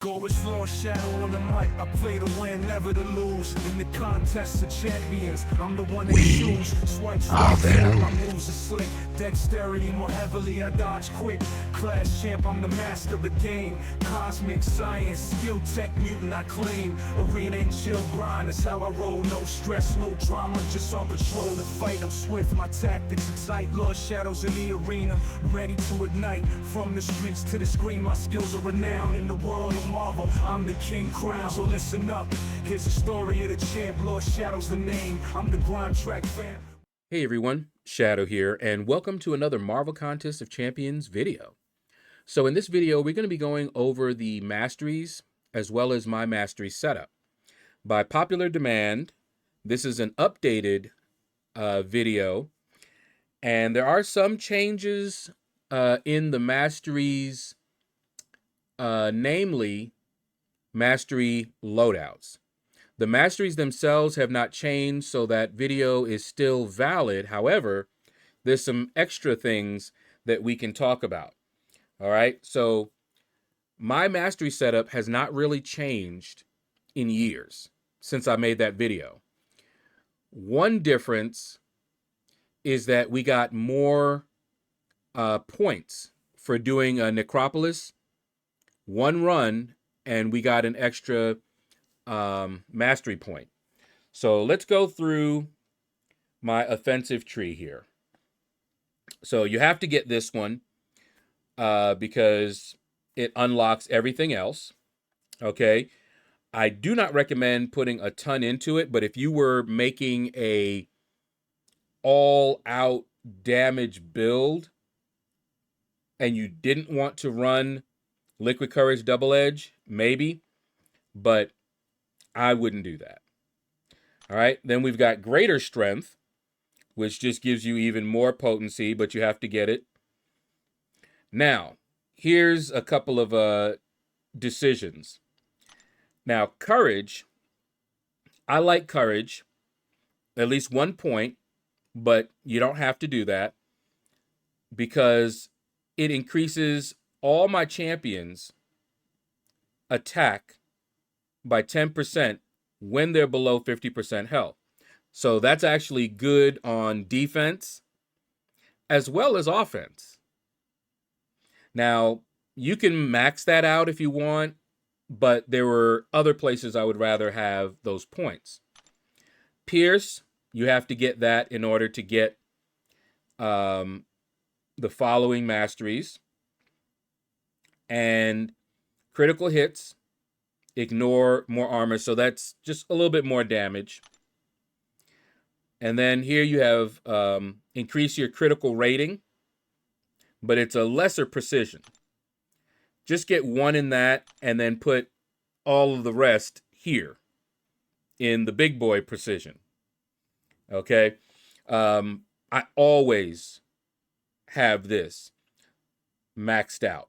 Go as LordShaedow on the mic. I play to win, never to lose. In the contest of champions, I'm the one they choose. Swipe, my moves are slick. Dexterity more heavily, I dodge quick. Class champ, I'm the master of the game. Cosmic science, skill tech mutant, I claim. Arena and chill grind, that's how I roll. No stress, no drama, just on patrol. The fight, I'm swift, my tactics excite. LordShaedow's in the arena, ready to ignite. From the streets to the screen, my skills are renowned. In the world of Marvel, I'm the king crown, so listen up. Here's the story of the champ, LordShaedow's the name. I'm the grind track fan. Hey everyone, Shadow here, and welcome to another Marvel Contest of Champions video. So in this video, we're going to be going over the masteries as well as my mastery setup. By popular demand, this is an updated video, and there are some changes in the masteries, namely mastery loadouts. The masteries themselves have not changed, so that video is still valid. However, there's some extra things that we can talk about. All right, so my mastery setup has not really changed in years since I made that video. One difference is that we got more points for doing a Necropolis, one run, and we got an extra mastery point. So let's go through my offensive tree here. So you have to get this one because it unlocks everything else. Okay. I do not recommend putting a ton into it, but if you were making a all-out damage build and you didn't want to run Liquid Courage Double Edge, maybe, but I wouldn't do that. All right, then we've got Greater Strength, which just gives you even more potency, but you have to get it. Now, here's a couple of decisions. Now, Courage, I like Courage, at least 1 point, but you don't have to do that because it increases all my champions' attack by 10% when they're below 50% health. So that's actually good on defense as well as offense. Now, you can max that out if you want, but there were other places I would rather have those points. Pierce, you have to get that in order to get the following masteries. And critical hits, ignore more armor, so that's just a little bit more damage. And then here you have increase your critical rating, but it's a lesser precision. Just get 1 in that and then put all of the rest here in the big boy precision. Okay, I always have this maxed out.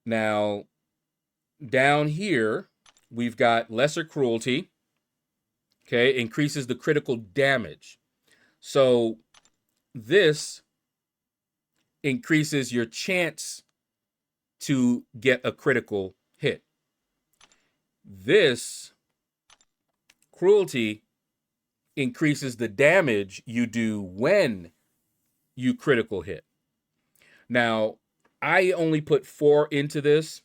Now, down here, we've got lesser cruelty. Okay, increases the critical damage. So this increases your chance to get a critical hit. This cruelty increases the damage you do when you critical hit. Now, I only put 4 into this.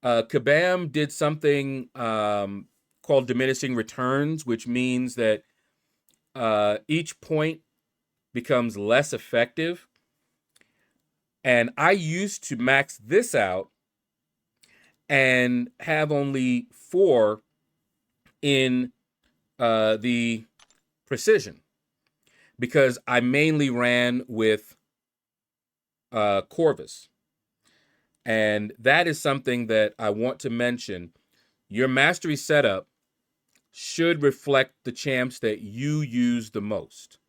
Kabam did something called diminishing returns, which means that each point becomes less effective. And I used to max this out and have only 4 in the precision because I mainly ran with Corvus. And that is something that I want to mention. Your mastery setup should reflect the champs that you use the most.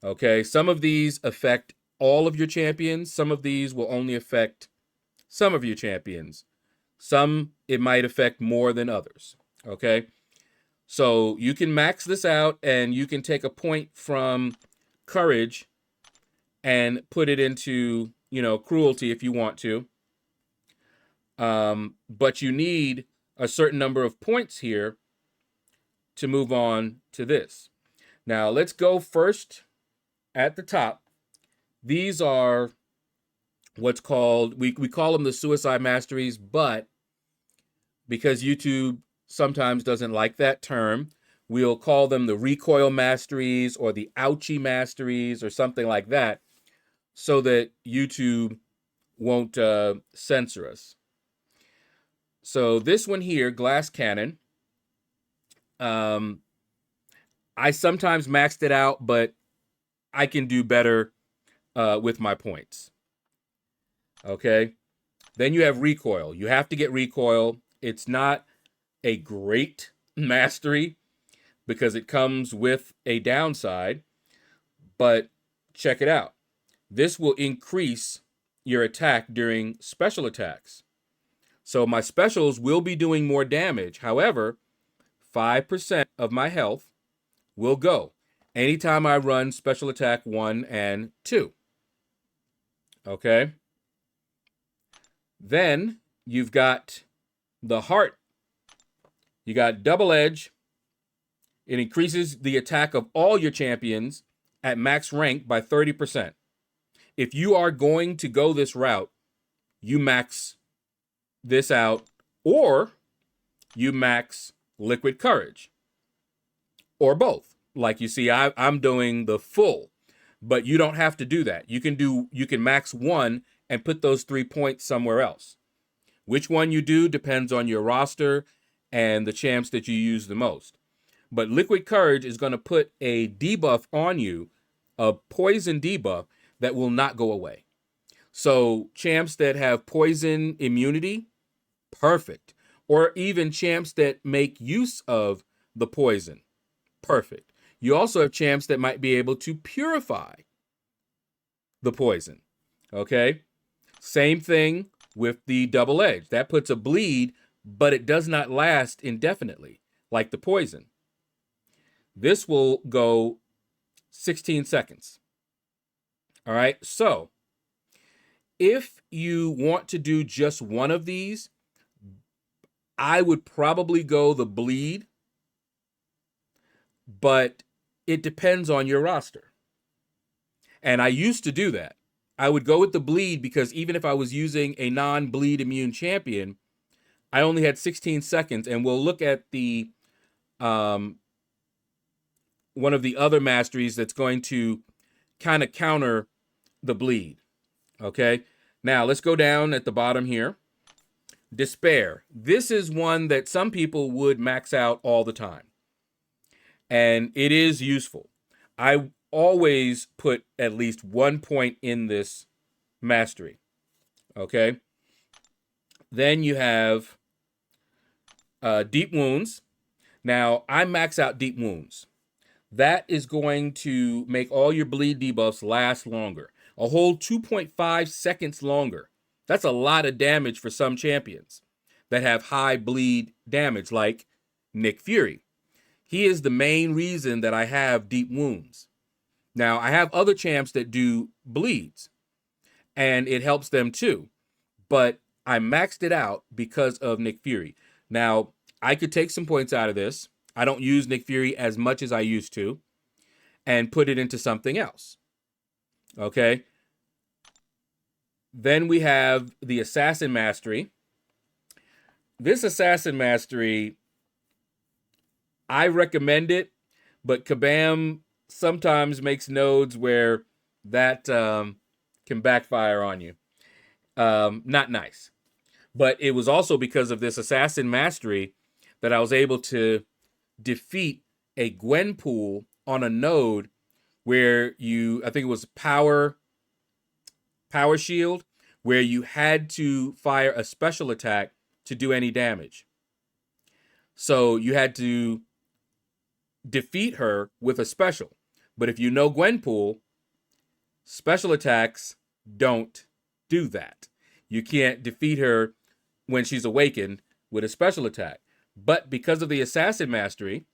Okay, some of these affect all of your champions. Some of these will only affect some of your champions. Some it might affect more than others. Okay, so you can max this out and you can take a point from Courage and put it into, cruelty if you want to. But you need a certain number of points here to move on to this. Now, let's go first at the top. These are what's called, we call them the suicide masteries, but because YouTube sometimes doesn't like that term, we'll call them the recoil masteries or the ouchie masteries or something like that, so that YouTube won't censor us. So this one here, glass cannon, I sometimes maxed it out, but I can do better with my points. Okay. Then you have recoil. You have to get recoil. It's not a great mastery because it comes with a downside, but check it out. This will increase your attack during special attacks. So my specials will be doing more damage. However, 5% of my health will go anytime I run special attack 1 and 2. Okay? Then you've got the heart. You got double edge. It increases the attack of all your champions at max rank by 30%. If you are going to go this route, you max this out, or you max liquid courage, or both. Like you see, I'm doing the full, but you don't have to do that. You can max one and put those 3 points somewhere else. Which one you do depends on your roster and the champs that you use the most. But liquid courage is going to put a debuff on you, a poison debuff that will not go away. So champs that have poison immunity, perfect. Or even champs that make use of the poison, perfect. You also have champs that might be able to purify the poison. Okay? Same thing with the double edge. That puts a bleed, but it does not last indefinitely, like the poison. This will go 16 seconds. All right? So, if you want to do just one of these, I would probably go the bleed, but it depends on your roster. And I used to do that. I would go with the bleed because even if I was using a non-bleed immune champion, I only had 16 seconds. And we'll look at the one of the other masteries that's going to kind of counter the bleed. Okay? Now, let's go down at the bottom here. Despair. This is one that some people would max out all the time. And it is useful. I always put at least 1 point in this mastery. Okay? Then you have deep wounds. Now, I max out deep wounds. That is going to make all your bleed debuffs last longer. A whole 2.5 seconds longer. That's a lot of damage for some champions that have high bleed damage, like Nick Fury. He is the main reason that I have deep wounds. Now, I have other champs that do bleeds, and it helps them too. But I maxed it out because of Nick Fury. Now, I could take some points out of this. I don't use Nick Fury as much as I used to, and put it into something else. Okay? Then we have the Assassin Mastery. This Assassin Mastery, I recommend it, but Kabam sometimes makes nodes where that can backfire on you. Not nice. But it was also because of this Assassin Mastery that I was able to defeat a Gwenpool on a node where I think it was Power Shield, where you had to fire a special attack to do any damage. So you had to defeat her with a special. But if you know Gwenpool, special attacks don't do that. You can't defeat her when she's awakened with a special attack. But because of the Assassin Mastery,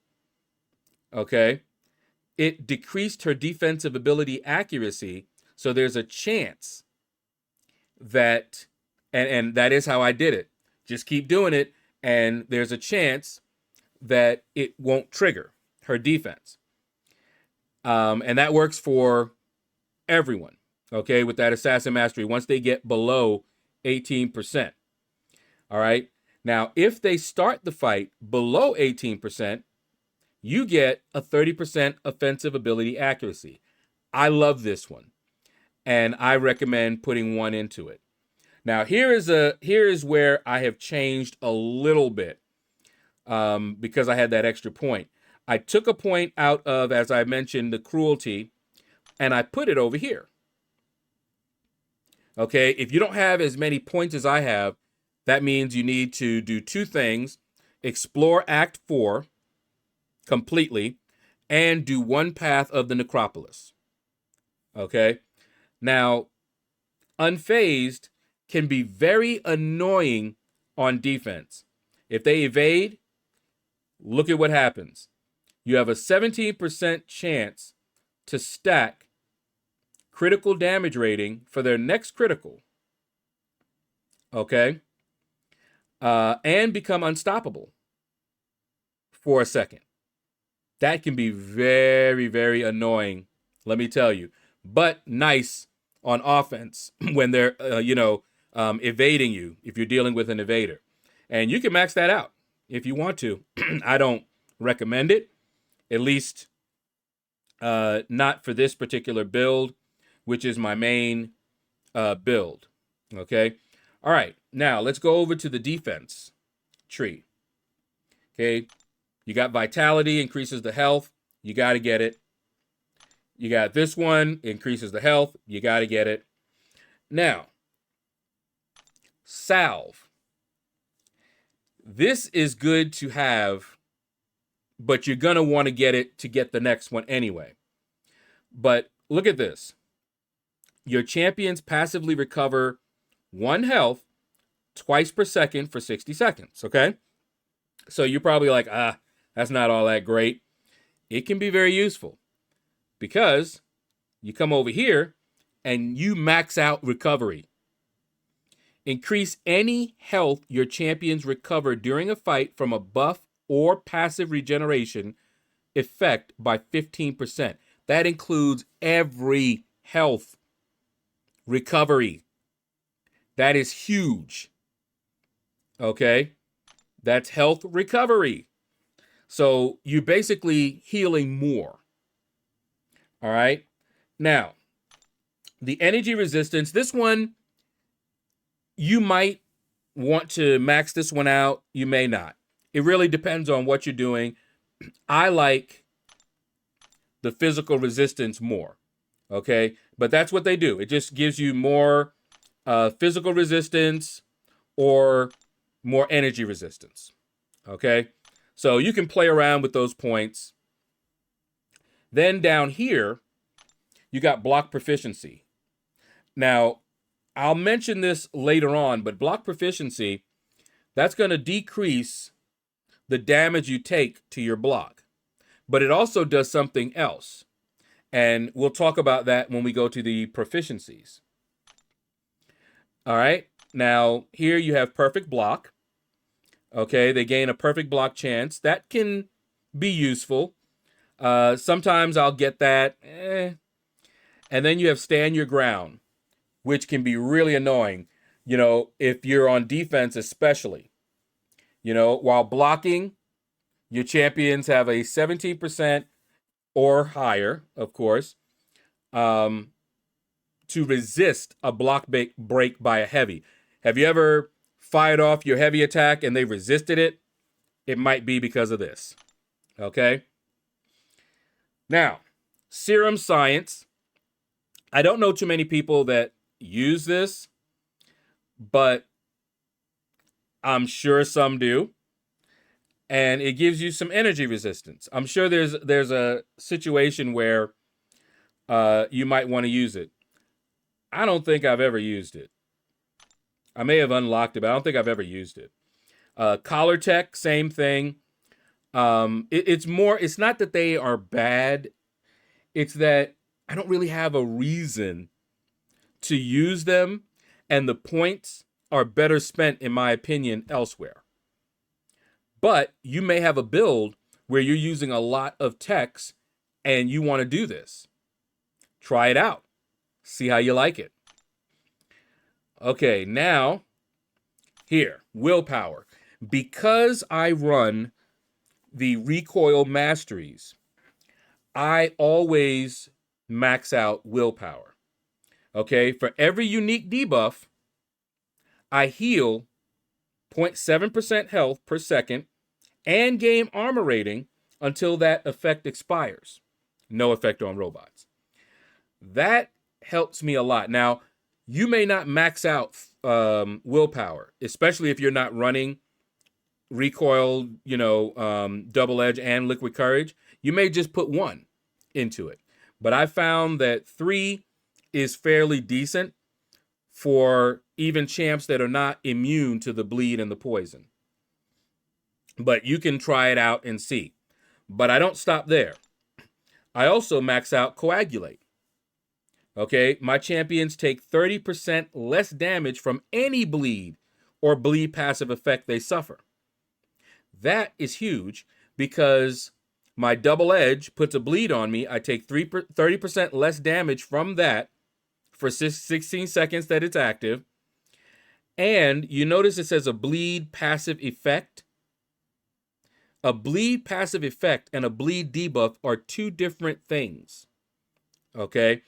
okay, it decreased her defensive ability accuracy. So there's a chance that, and that is how I did it. Just keep doing it, and there's a chance that it won't trigger her defense. And that works for everyone, okay, with that assassin mastery once they get below 18%. All right. Now, if they start the fight below 18%, you get a 30% offensive ability accuracy. I love this one, and I recommend putting one into it. Now, here is where I have changed a little bit because I had that extra point. I took a point out of, as I mentioned, the cruelty, and I put it over here. Okay, if you don't have as many points as I have, that means you need to do two things: explore Act 4 completely, and do one path of the necropolis. Okay, now unfazed can be very annoying on defense. If they evade, look at what happens. You have a 17% chance to stack critical damage rating for their next critical. Okay, and become unstoppable for a second. That can be very, very annoying, let me tell you. But nice on offense when they're, evading you, if you're dealing with an evader. And you can max that out if you want to. I don't recommend it, at least not for this particular build, which is my main build. Okay? All right, now let's go over to the defense tree. Okay? You got vitality, increases the health. You got to get it. You got this one, increases the health. You got to get it. Now, salve. This is good to have, but you're going to want to get it to get the next one anyway. But look at this. Your champions passively recover 1 health twice per second for 60 seconds, okay? So you're probably like, that's not all that great. It can be very useful because you come over here and you max out recovery. Increase any health your champions recover during a fight from a buff or passive regeneration effect by 15%. That includes every health recovery. That is huge. Okay? That's health recovery. So you're basically healing more. All right? Now, the energy resistance, this one, you might want to max this one out. You may not. It really depends on what you're doing. I like the physical resistance more. Okay? But that's what they do. It just gives you more physical resistance or more energy resistance. Okay? So you can play around with those points. Then down here, you got block proficiency. Now, I'll mention this later on, but block proficiency, that's going to decrease the damage you take to your block. But it also does something else. And we'll talk about that when we go to the proficiencies. All right. Now, here you have perfect block. Okay, they gain a perfect block chance. That can be useful. Sometimes I'll get that. And then you have stand your ground, which can be really annoying. You know, if you're on defense especially. You know, while blocking, your champions have a 17% or higher, of course, to resist a block break by a heavy. Have you ever fired off your heavy attack and they resisted it? It might be because of this. Okay? Now, serum science. I don't know too many people that use this, but I'm sure some do. And it gives you some energy resistance. I'm sure there's a situation where you might want to use it. I don't think I've ever used it. I may have unlocked it, but I don't think I've ever used it. Collar Tech, same thing. It's not that they are bad. It's that I don't really have a reason to use them. And the points are better spent, in my opinion, elsewhere. But you may have a build where you're using a lot of text and you want to do this. Try it out. See how you like it. Okay, now here, willpower. Because I run the recoil masteries, I always max out willpower. Okay, for every unique debuff, I heal 0.7% health per second and gain armor rating until that effect expires. No effect on robots. That helps me a lot. Now, you may not max out willpower, especially if you're not running recoil, double edge and liquid courage. You may just put 1 into it. But I found that 3 is fairly decent for even champs that are not immune to the bleed and the poison. But you can try it out and see. But I don't stop there. I also max out coagulate. Okay, my champions take 30% less damage from any bleed or bleed passive effect they suffer. That is huge because my double edge puts a bleed on me. I take 30% less damage from that for 16 seconds that it's active. And you notice it says a bleed passive effect. A bleed passive effect and a bleed debuff are 2 different things. Okay?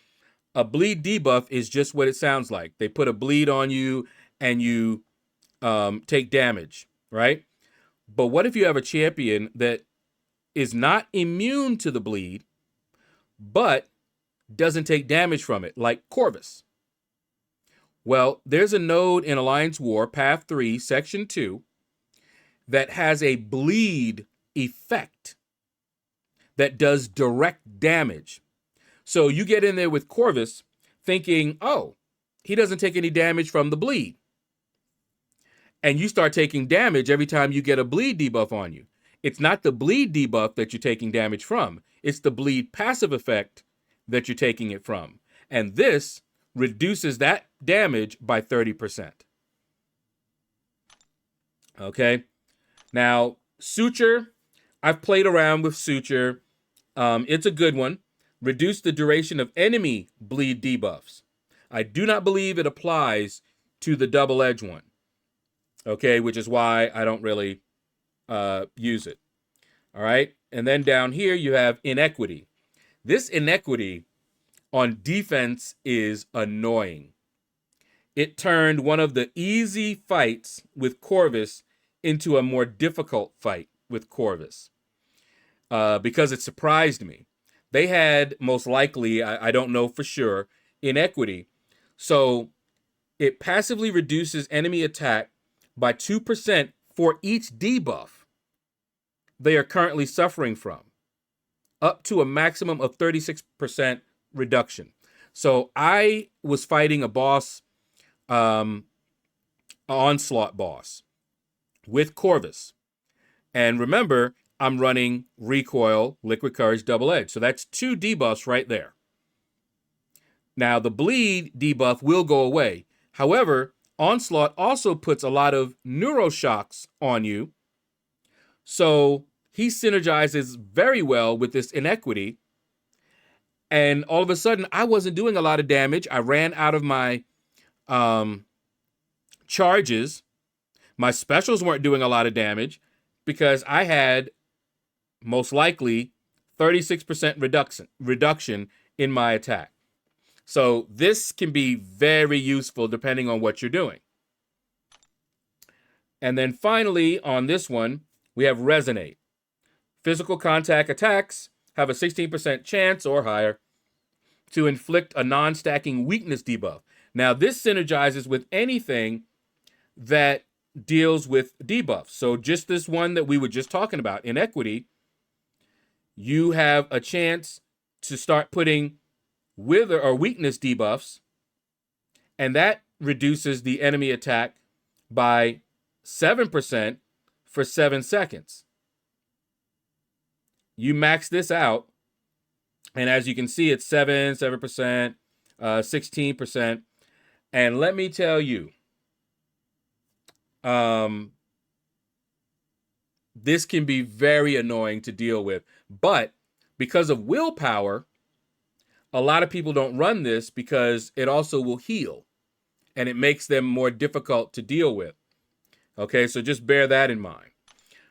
A bleed debuff is just what it sounds like. They put a bleed on you and you take damage, right? But what if you have a champion that is not immune to the bleed, but doesn't take damage from it, like Corvus? Well, there's a node in Alliance War, Path 3, Section 2, that has a bleed effect that does direct damage. So you get in there with Corvus thinking, oh, he doesn't take any damage from the bleed. And you start taking damage every time you get a bleed debuff on you. It's not the bleed debuff that you're taking damage from. It's the bleed passive effect that you're taking it from. And this reduces that damage by 30%. Okay. Now, Suture, I've played around with Suture. It's a good one. Reduce the duration of enemy bleed debuffs. I do not believe it applies to the double edge one. Okay, which is why I don't really use it. All right. And then down here you have inequity. This inequity on defense is annoying. It turned one of the easy fights with Corvus into a more difficult fight with Corvus because it surprised me. They had, most likely, I don't know for sure, inequity. So it passively reduces enemy attack by 2% for each debuff they are currently suffering from, up to a maximum of 36% reduction. So I was fighting a boss, onslaught boss, with Corvus. And remember, I'm running recoil, liquid courage, double edge. So that's 2 debuffs right there. Now, the bleed debuff will go away. However, onslaught also puts a lot of neuroshocks on you. So he synergizes very well with this inequity. And all of a sudden, I wasn't doing a lot of damage. I ran out of my charges. My specials weren't doing a lot of damage because I had, most likely, 36% reduction in my attack. So this can be very useful depending on what you're doing. And then finally, on this one, we have Resonate. Physical contact attacks have a 16% chance or higher to inflict a non-stacking weakness debuff. Now, this synergizes with anything that deals with debuffs. So just this one that we were just talking about, inequity, you have a chance to start putting wither or weakness debuffs, and that reduces the enemy attack by 7% for 7 seconds. You max this out, and as you can see, it's 7%, 16%. And let me tell you, this can be very annoying to deal with. But because of willpower, a lot of people don't run this because it also will heal and it makes them more difficult to deal with. Okay, so just bear that in mind.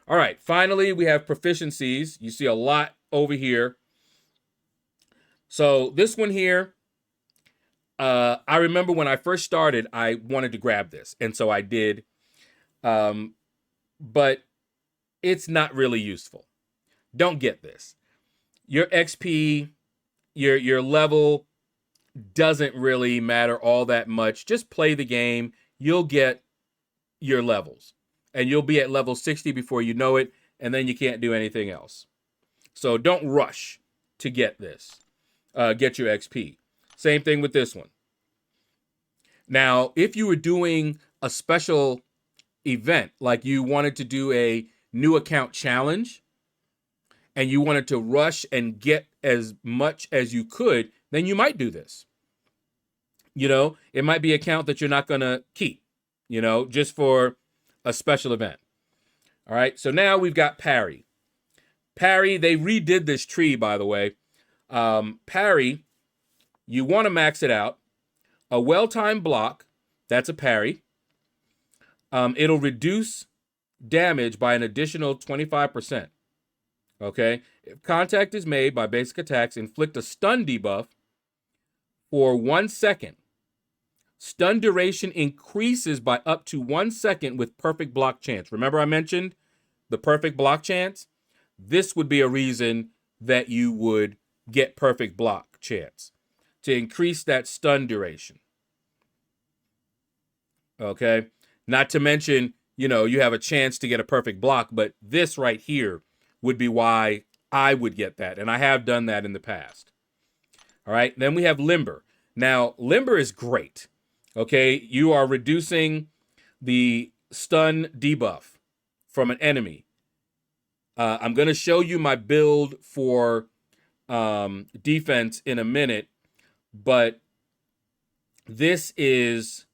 All right, finally, we have proficiencies. You see a lot over here. So this one here, I remember when I first started, I wanted to grab this, and so I did. But it's not really useful. Don't get this. Your XP, your level doesn't really matter all that much. Just play the game. You'll get your levels. And you'll be at level 60 before you know it, and then you can't do anything else. So don't rush to get this. Get your XP. Same thing with this one. Now, if you were doing a special event, like you wanted to do a new account challenge, and you wanted to rush and get as much as you could, then you might do this. You know, it might be an account that you're not going to keep, you know, just for a special event. All right, so now we've got parry. Parry, they redid this tree, by the way. Parry, you want to max it out. A well-timed block, that's a parry. It'll reduce damage by an additional 25%. Okay? If contact is made by basic attacks, inflict a stun debuff for 1 second. Stun duration increases by up to 1 second with perfect block chance. Remember I mentioned the perfect block chance? This would be a reason that you would get perfect block chance, to increase that stun duration. Okay? Not to mention, you know, you have a chance to get a perfect block, but this right here would be why I would get that, and I have done that in the past. All right? Then we have Limber. Now, Limber is great. Okay? You are reducing the stun debuff from an enemy. I'm going to show you my build for defense in a minute, but this is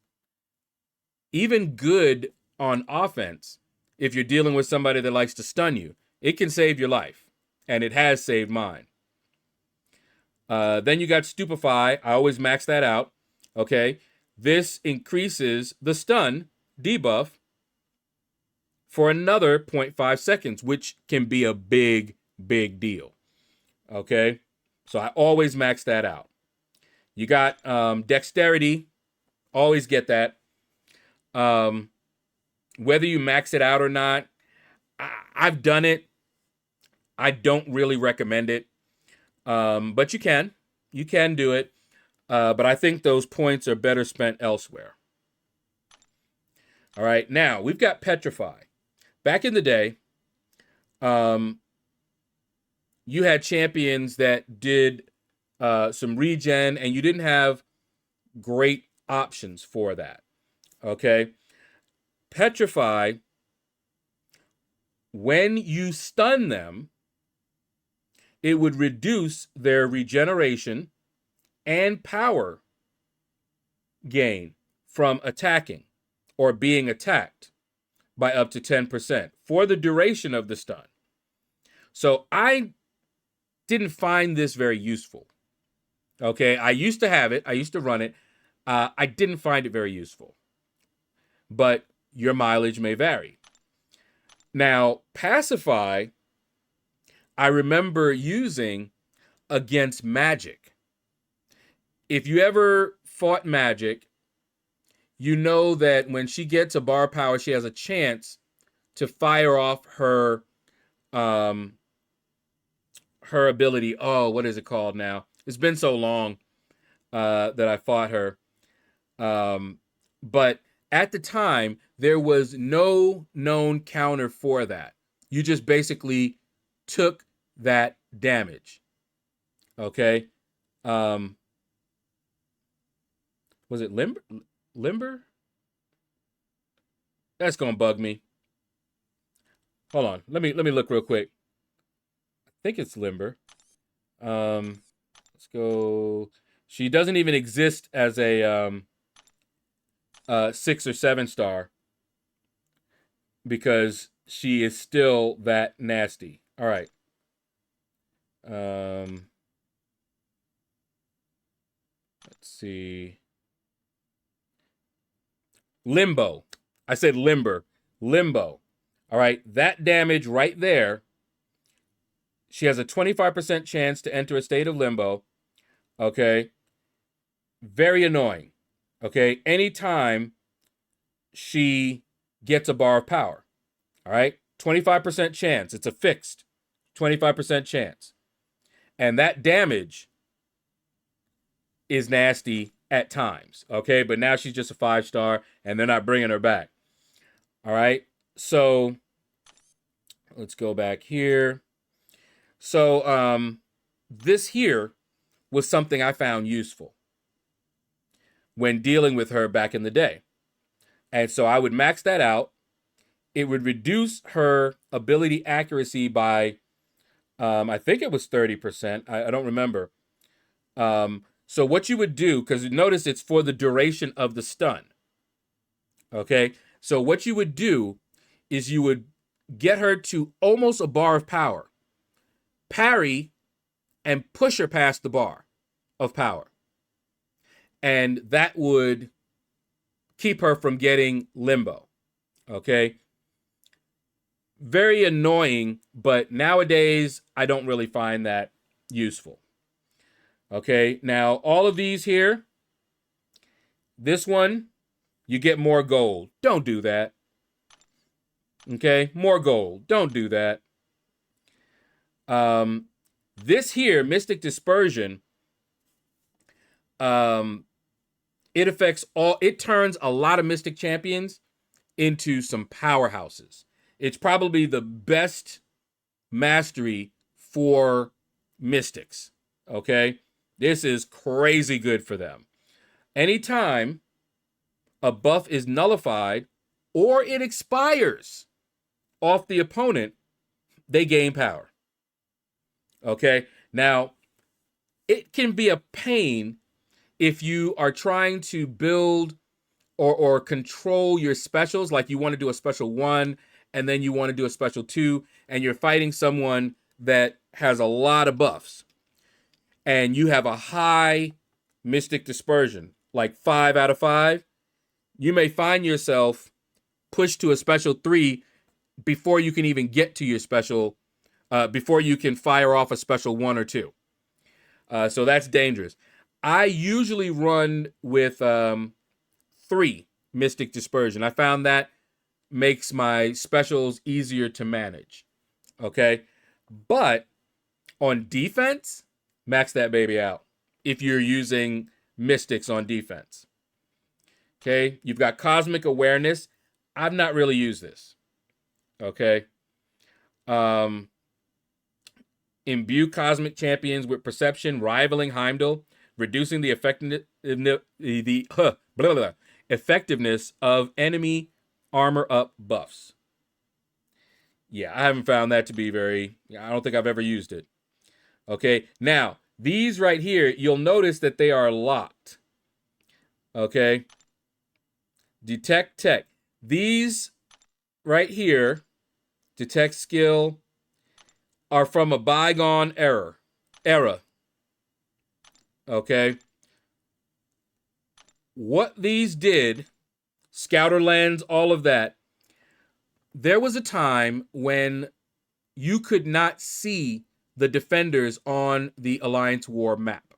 even good on offense if you're dealing with somebody that likes to stun you. It can save your life, and it has saved mine. Then you got Stupefy. I always max that out. Okay, this increases the stun debuff for another 0.5 seconds, which can be a big, big deal. Okay, so I always max that out. You got Dexterity. Always get that. Whether you max it out or not, I've done it. I don't really recommend it. But you can. You can do it. But I think those points are better spent elsewhere. All right, now we've got Petrify. Back in the day, you had champions that did some regen, and you didn't have great options for that. Okay? Petrify, when you stun them, it would reduce their regeneration and power gain from attacking or being attacked by up to 10% for the duration of the stun. So I didn't find this very useful. Okay, I used to have it. I used to run it. I didn't find it very useful. But your mileage may vary. Now, Pacify, I remember using against Magic. If you ever fought Magic, you know that when she gets a bar power, she has a chance to fire off her her ability. Oh, what is it called now? It's been so long that I fought her. But at the time, there was no known counter for that. You just basically took that damage. Okay? Was it Limber? Limber? That's gonna bug me. Hold on. Let me look real quick. I think it's Limber. Let's go. She doesn't even exist as a 6 or 7 star. because she is still that nasty. All right. Let's see. Limbo. I said limber. Limbo. All right. That damage right there. She has a 25% chance to enter a state of limbo. Okay. Very annoying. Okay. Anytime she gets a bar of power. All right. 25% chance. It's a fixed 25% chance. And that damage is nasty at times. Okay. But now she's just a 5-star and they're not bringing her back. All right. So let's go back here. So this here was something I found useful when dealing with her back in the day. And so I would max that out. It would reduce her ability accuracy by, I think it was 30%. I don't remember. So what you would do, because notice it's for the duration of the stun. Okay. So what you would do is you would get her to almost a bar of power, parry, and push her past the bar of power. And that would keep her from getting limbo. Okay. Very annoying, but nowadays I don't really find that useful. Okay. Now, all of these here, this one, you get more gold. Don't do that. Okay. More gold. Don't do that. This here, Mystic Dispersion, it affects all, it turns a lot of Mystic champions into some powerhouses. It's probably the best mastery for Mystics. Okay. This is crazy good for them. Anytime a buff is nullified or it expires off the opponent, they gain power. Okay. Now, it can be a pain if you are trying to build or control your specials, like you want to do a special 1 and then you want to do a special 2, and you're fighting someone that has a lot of buffs, and you have a high Mystic Dispersion, like 5 out of 5, you may find yourself pushed to a special 3 before you can even get to your special, before you can fire off a special 1 or 2. So that's dangerous. I usually run with 3 Mystic Dispersion. I found that makes my specials easier to manage. Okay. But on defense, max that baby out if you're using Mystics on defense. Okay. You've got Cosmic Awareness. I've not really used this. Okay. Imbue Cosmic Champions with Perception, rivaling Heimdall, reducing the effectiveness of enemy armor up buffs. Yeah, I haven't found that to be I don't think I've ever used it. Okay, now, these right here, you'll notice that they are locked. Okay. Detect Tech. These right here, Detect Skill, are from a bygone era. Okay. What these did, Scouter Lens, all of that, there was a time when you could not see the defenders on the Alliance War map.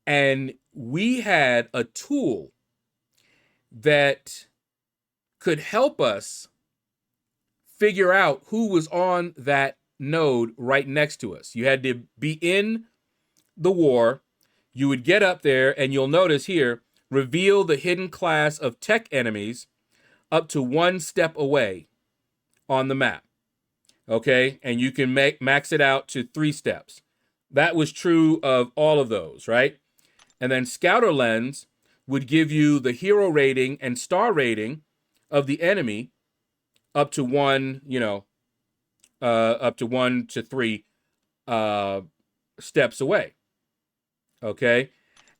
And we had a tool that could help us figure out who was on that node right next to us. You had to be in the war. You would get up there, and you'll notice here, reveal the hidden class of tech enemies up to 1 step away on the map. Okay, and you can max it out to 3 steps. That was true of all of those, right? And then Scouter Lens would give you the hero rating and star rating of the enemy up to 1, up to 1 to 3 steps away. Okay.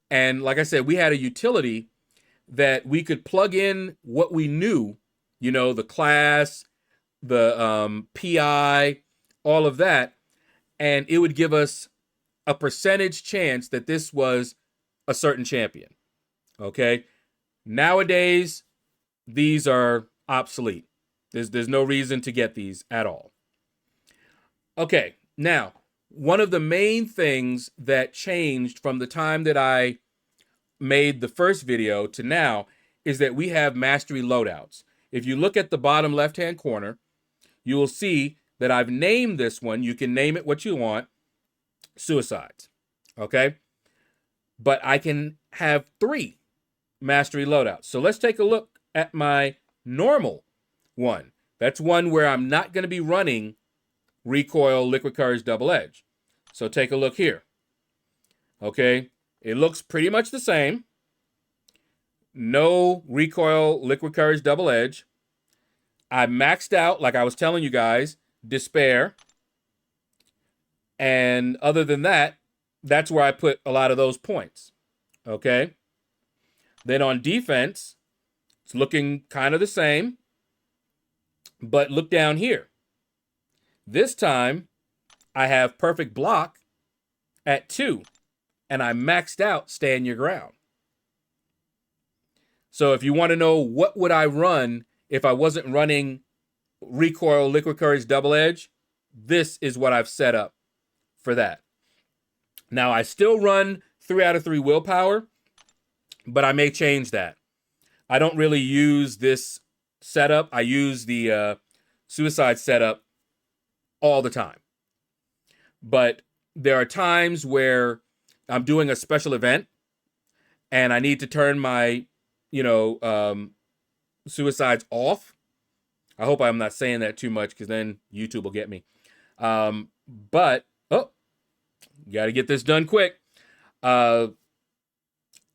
And like I said, we had a utility that we could plug in what we knew you know, the class, the PI, all of that, and it would give us a percentage chance that this was a certain champion. Okay? Nowadays, these are obsolete. There's no reason to get these at all. Okay, now, one of the main things that changed from the time that I made the first video to now is that we have mastery loadouts. If you look at the bottom left-hand corner, you will see that I've named this one. You can name it what you want, suicides. Okay? But I can have 3 mastery loadouts. So let's take a look at my normal one. That's one where I'm not going to be running recoil, liquid courage, double edge. So take a look here. Okay? It looks pretty much the same. No recoil, liquid courage, double edge. I maxed out, like I was telling you guys, despair. And other than that, that's where I put a lot of those points. Okay? Then on defense, it's looking kind of the same. But look down here. This time, I have perfect block at 2. And I maxed out stand your ground. So if you want to know what would I run if I wasn't running recoil, liquid courage, double edge, this is what I've set up for that. Now, I still run 3 out of 3 willpower, but I may change that. I don't really use this setup. I use the suicide setup all the time. But there are times where I'm doing a special event and I need to turn my, suicides off. I hope I'm not saying that too much because then YouTube will get me. But, got to get this done quick. I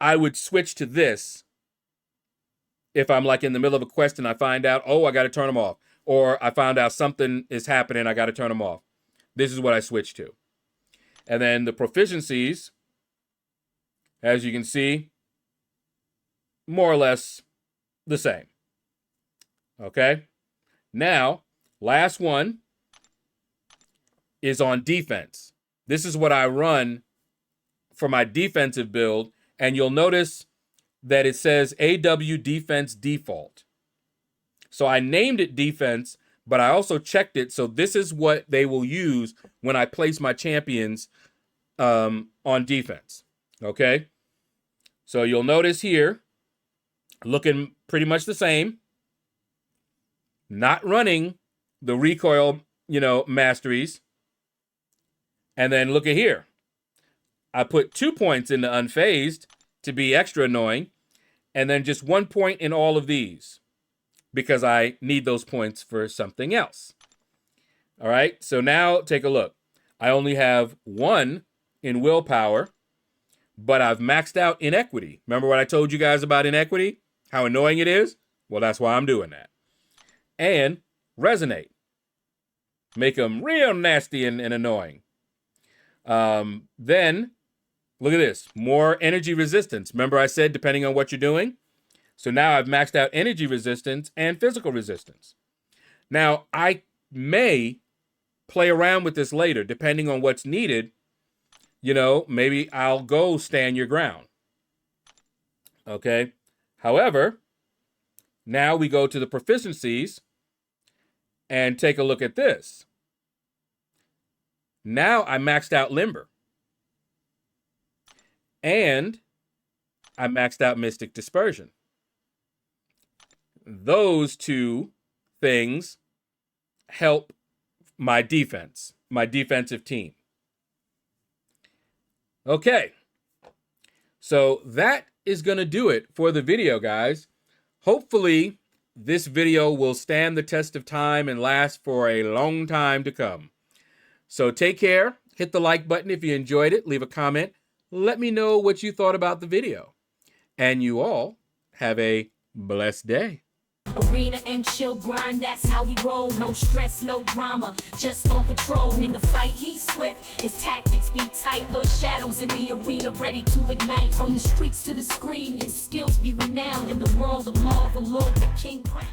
would switch to this if I'm like in the middle of a quest and I find out, I got to turn them off. Or I found out something is happening, I got to turn them off. This is what I switch to. And then the proficiencies, as you can see, more or less the same. Okay? Now, last one is on defense. This is what I run for my defensive build, and you'll notice that it says AW defense default. So I named it defense, but I also checked it, so this is what they will use when I place my champions on defense. Okay? So you'll notice here, looking pretty much the same. Not running the recoil, masteries. And then look at here. I put 2 points in the unfazed to be extra annoying. And then just 1 point in all of these, because I need those points for something else. All right, so now take a look. I only have 1 in willpower, but I've maxed out inequity. Remember what I told you guys about inequity? How annoying it is? Well, that's why I'm doing that. And resonate. Make them real nasty and annoying. Then, look at this. More energy resistance. Remember I said depending on what you're doing? So now I've maxed out energy resistance and physical resistance. Now, I may play around with this later, depending on what's needed. Maybe I'll go stand your ground. Okay? However, now we go to the proficiencies and take a look at this. Now I maxed out limber. And I maxed out mystic dispersion. Those 2 things help my defense, my defensive team. Okay. So that is going to do it for the video, guys. Hopefully, this video will stand the test of time and last for a long time to come. So take care. Hit the like button if you enjoyed it. Leave a comment. Let me know what you thought about the video. And you all have a blessed day. Arena and chill grind, that's how we roll. No stress, no drama, just on patrol. In the fight, he's swift, his tactics be tight. LordShaedow's in the arena, ready to ignite. From the streets to the screen, his skills be renowned. In the world of Marvel, Lord the King crown.